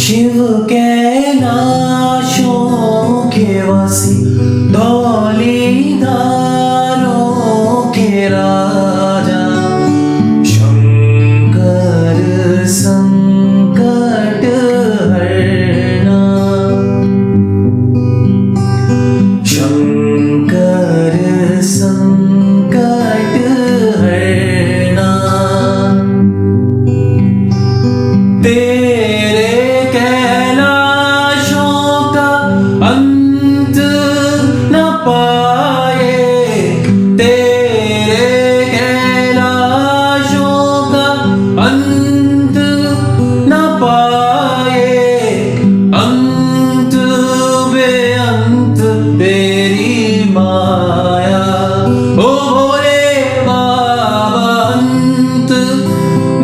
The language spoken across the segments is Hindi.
शिव कैलाशों के वासी धौलीधारों के राजा शंकर संकट हरना शंकर संकट हरना तेरे कैलाशों का अंत न पाए तेरे कैलाशों का अंत न पाए अंत बेअंत तेरी माया ओ भोले बाबा अंत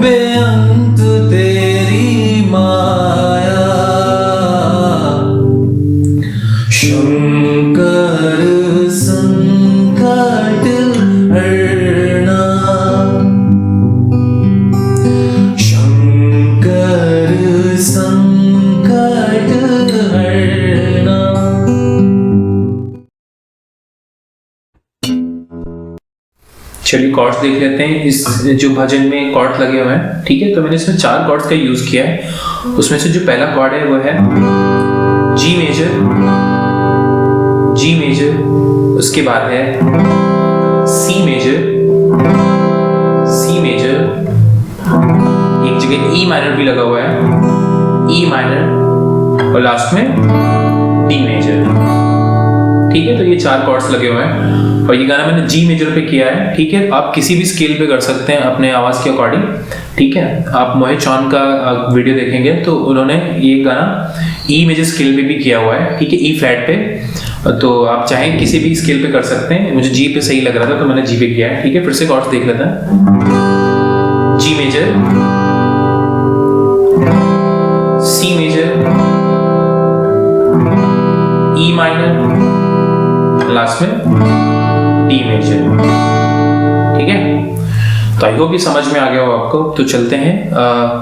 बेअंत तेरी माया शंकर संकट हरना शंकर संकट हरना। चलिए कॉर्ड्स देख लेते हैं। इस जो भजन में कॉर्ड लगे हुए हैं, ठीक है, तो मैंने इसमें 4 कॉर्ड्स का यूज किया है। उसमें से जो पहला कॉर्ड है वो है जी मेजर, उसके बाद है सी मेजर, एक जगह ई माइनर भी लगा हुआ है, ई माइनर, और लास्ट में डी मेजर। ठीक है, तो ये 4 कॉर्ड्स लगे हुए हैं और ये गाना मैंने जी मेजर पे किया है। ठीक है, आप किसी भी स्केल पे कर सकते हैं अपने आवाज के अकॉर्डिंग। ठीक है, आप मोहित चौहान का वीडियो देखेंगे तो उन्होंने ये गाना ई मेजर स्केल पे भी किया हुआ है। ठीक है, ई फ्लैट पे, तो आप चाहें किसी भी स्केल पे कर सकते हैं। मुझे जी पे सही लग रहा था तो मैंने जी पे किया है। ठीक है, फिर से कॉर्ड्स देख लेते हैं। G major, C major, E minor, last में डी मेजर। ठीक है, तो आई होप ये समझ में आ गया हो आपको। तो चलते हैं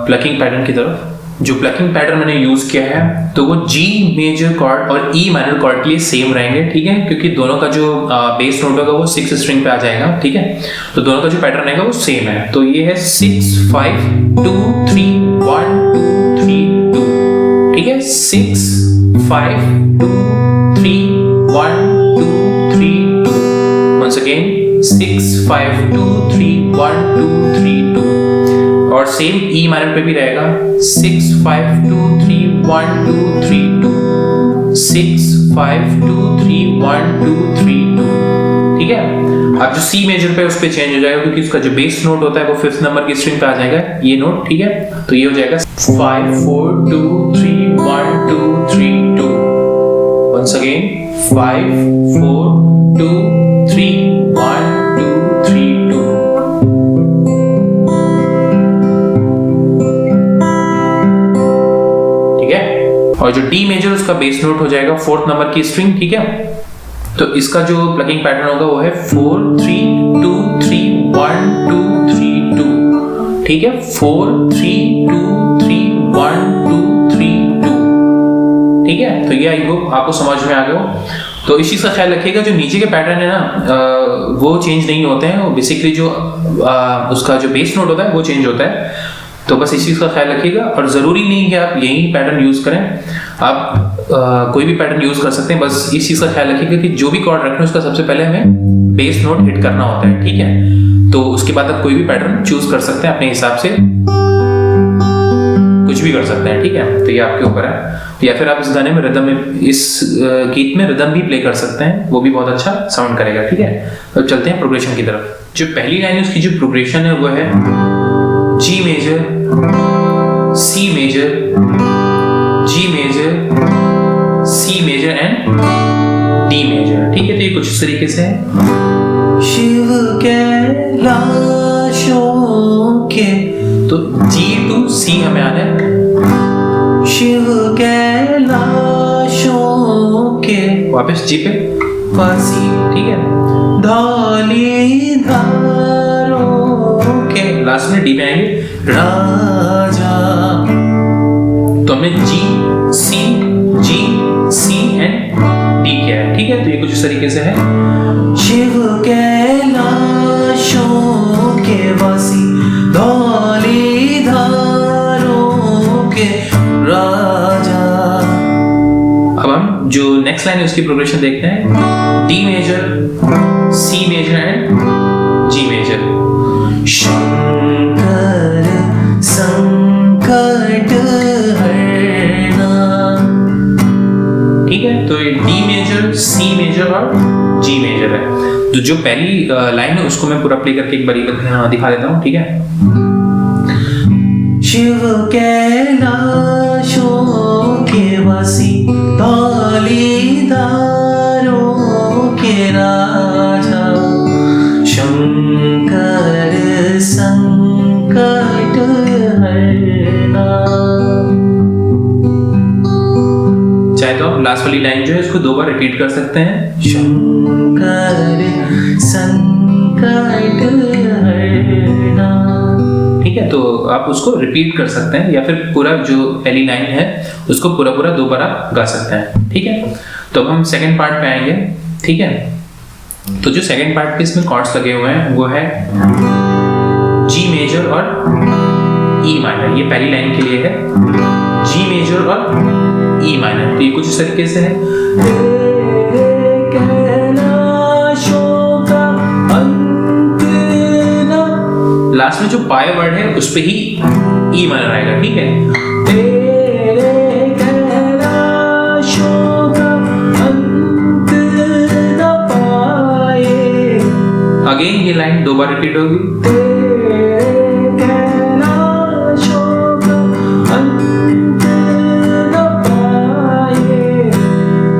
प्लकिंग पैटर्न की तरफ। जो प्लकिंग पैटर्न मैंने यूज किया है तो वो जी मेजर कॉर्ड और ई माइनर कॉर्ड के लिए सेम रहेंगे। ठीक है, क्योंकि दोनों का जो बेस नोट होगा वो 6 स्ट्रिंग पे आ जाएगा। ठीक है, तो दोनों का जो पैटर्न रहेगा वो सेम है। तो ये है 6 5 2 3 1 2 3 2। ठीक है, 6 5 2 3 1 2 3 2। Once again 6 5 2 3 1 2 3 2। और सेम ई माइनर पे भी रहेगा 6 5 2 3 1 2 3 2, 6 5 2 3 1 2 3 2। ठीक है, अब जो सी मेजर पे उस पे चेंज हो जाएगा क्योंकि उसका जो बेस नोट होता है वो 5th नंबर की स्ट्रिंग पे आ जाएगा ये नोट। ठीक है, तो ये हो जाएगा 5 4 2 3 1 2 3 2। Once again 5 4 2 3 1 2 3 2। और जो डी मेजर उसका बेस नोट हो जाएगा 4th नंबर की स्ट्रिंग। ठीक है, तो इसका जो प्लकिंग पैटर्न होगा वो है 4 3 2 3 1 2 3 2। ठीक है, 4 3 2 3 1 2 3 2। ठीक है, तो ये आई होप आपको समझ में आ गया हो। तो इस चीज का ख्याल रखिएगा, जो नीचे के पैटर्न है ना वो चेंज नहीं होते हैं। बेसिकली जो उसका जो बेस नोट होता है वो चेंज होता है। तो बस इस चीज का ख्याल रखिएगा। और जरूरी नहीं है आप यही पैटर्न यूज करें, आप कोई भी पैटर्न यूज कर सकते हैं। बस इस चीज का ख्याल रखिएगा कि जो भी कॉर्ड रखें उसका सबसे पहले हमें बेस नोट हिट करना होता है। ठीक है, तो उसके बाद आप कोई भी पैटर्न चूज कर सकते हैं अपने हिसाब से, कुछ भी कर सकते हैं। ठीक है, तो ये आपके ऊपर है। या फिर आप इस गाने में रिदम में, इस गीत में रिदम भी प्ले कर सकते हैं, वो भी बहुत अच्छा साउंड करेगा। ठीक है, तो चलते हैं प्रोग्रेशन की तरफ। जो पहली लाइन है उसकी जो प्रोग्रेशन है वो है G major, C major, G major, C major and D major. ठीक है, तो ये कुछ इस तरीके से है। शिव कैलाशों के, तो जी टू सी हमें आना है। शिव कैलाशों के, वापस जी पे वासी, ठीक है, धौलीधारों के, लास्ट में डी पे आएंगे। राजा। तो तो हमने G C एंड D किया है, ठीक है। तो ये कुछ इस तरीके से है। शिव कैलाशों के वासी धौलीधारों के राजा। अब हम जो नेक्स्ट लाइन है उसकी प्रोग्रेशन देखते हैं। D major, C major and G major. Shankar संकट हरना। ठीक है, तो ये D मेजर, C मेजर और G मेजर है। तो जो पहली लाइन है उसको मैं पूरा प्ले करके एक बार दिखा देता हूँ, ठीक है। शिव कैलाशों के वासी धौलीधारों के राजा। शंकर संकट हरना। चाहे तो आप लास्ट वाली लाइन जो है उसको 2 बार रिपीट कर सकते हैं। शंकर संकट हरना। ठीक है, तो आप उसको रिपीट कर सकते हैं या फिर पूरा जो पहली लाइन है उसको पूरा 2 बार आप गा सकते हैं, ठीक है। तो अब हम सेकंड पार्ट पे आएंगे, ठीक है। तो जो सेकंड पार्ट पे इसमें कॉर्ड्स लगे हुए हैं वो है G मेजर और E माइनर। ये पहली लाइन के लिए है G मेजर और E माइनर। तो ये कुछ इस तरीके से है। लास्ट में जो पाए वर्ड है उस पे ही E माइनर आएगा, ठीक है। अगेन ये लाइन 2 बार रिपीट होगी।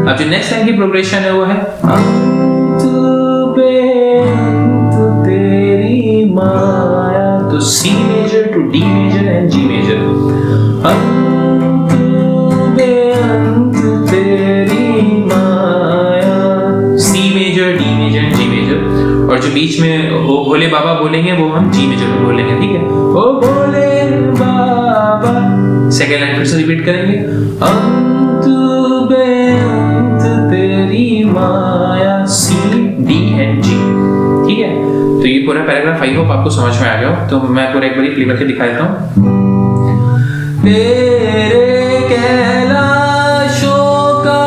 अब जो नेक्स्ट लाइन की प्रोग्रेशन है वो है तो C major to D major and G major. C major, D major and G major. और जो बीच में भोले बाबा बोलेंगे वो हम G मेजर में बोलेंगे, ठीक है। ओ भोले बाबा। सेकेंड लाइन फिर से रिपीट करेंगे। अंत बेअंत तेरी माया। C D एंड G, ठीक है। तो ये पूरा पैराग्राफ आई होप आपको समझ में आ गया हो। तो मैं पूरा एक बार प्ले करके दिखा देता हूँ। तेरे कैलाशों का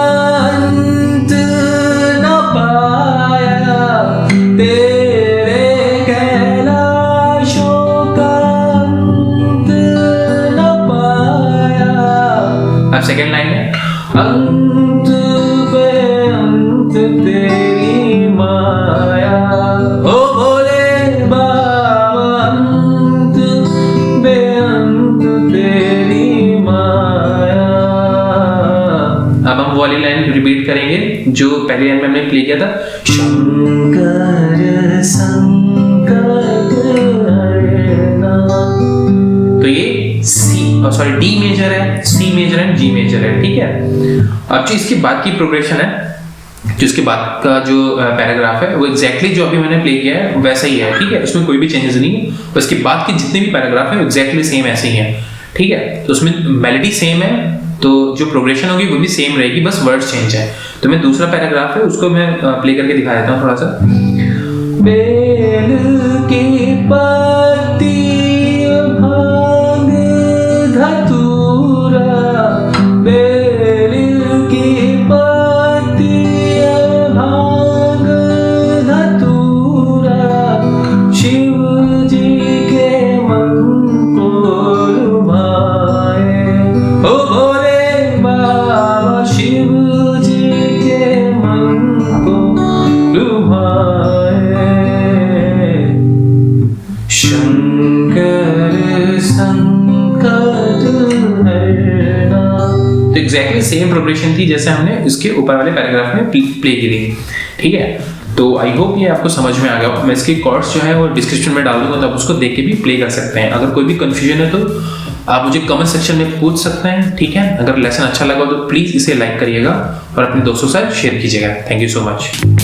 अंत न पाया। तेरे कैलाशों का अंत न पाया। अब सेकेंड लाइन है अंत बेअंत तेरी माया। ओ भोले बाबा अंत बेअंत तेरी माया। अब हम वाली लाइन रिपीट करेंगे जो पहली लाइन में हमने प्ले किया था। शंकर संकट हरना। तो ये D मेजर है, C major and G major है, ठीक है। अब जो इसके बाद की प्रोग्रेशन है, जो इसके बाद का जो पैराग्राफ है वो एग्जैक्टली जो अभी मैंने प्ले किया है वैसा ही है, ठीक है। उसमें कोई भी चेंजेस नहीं है। उसके बाद के जितने भी पैराग्राफ है वो एग्जैक्टली सेम ऐसे ही है, ठीक है। तो उसमें मेलोडी सेम है, तो जो प्रोग्रेशन होगी वो भी सेम रहेगी, बस वर्ड्स चेंज है। तो मैं दूसरा पैराग्राफ है उसको मैं प्ले करके दिखा देता हूँ थोड़ा सा। बेल की पत्ती भांग धतूरा। बेल की पत्ती भांग धतूरा। शिव जी के मन को लुभाए। ओ भोले बाबा शिव जी के मन को लुभाए। शंकर संकट हरना। तो एग्जैक्टली सेम प्रोग्रेशन थी जैसे हमने इसके ऊपर वाले पैराग्राफ में प्ले की थी, ठीक है। तो आई होप ये आपको समझ में आ गया। मैं इसके कॉर्ड्स जो है वो डिस्क्रिप्शन में डाल दूंगा, तो आप उसको देख के भी प्ले कर सकते हैं। अगर कोई भी कंफ्यूजन है तो आप मुझे कमेंट सेक्शन में पूछ सकते हैं, ठीक है। अगर लेसन अच्छा लगा तो प्लीज इसे लाइक करिएगा और अपने दोस्तों के साथ शेयर कीजिएगा। Thank you so much.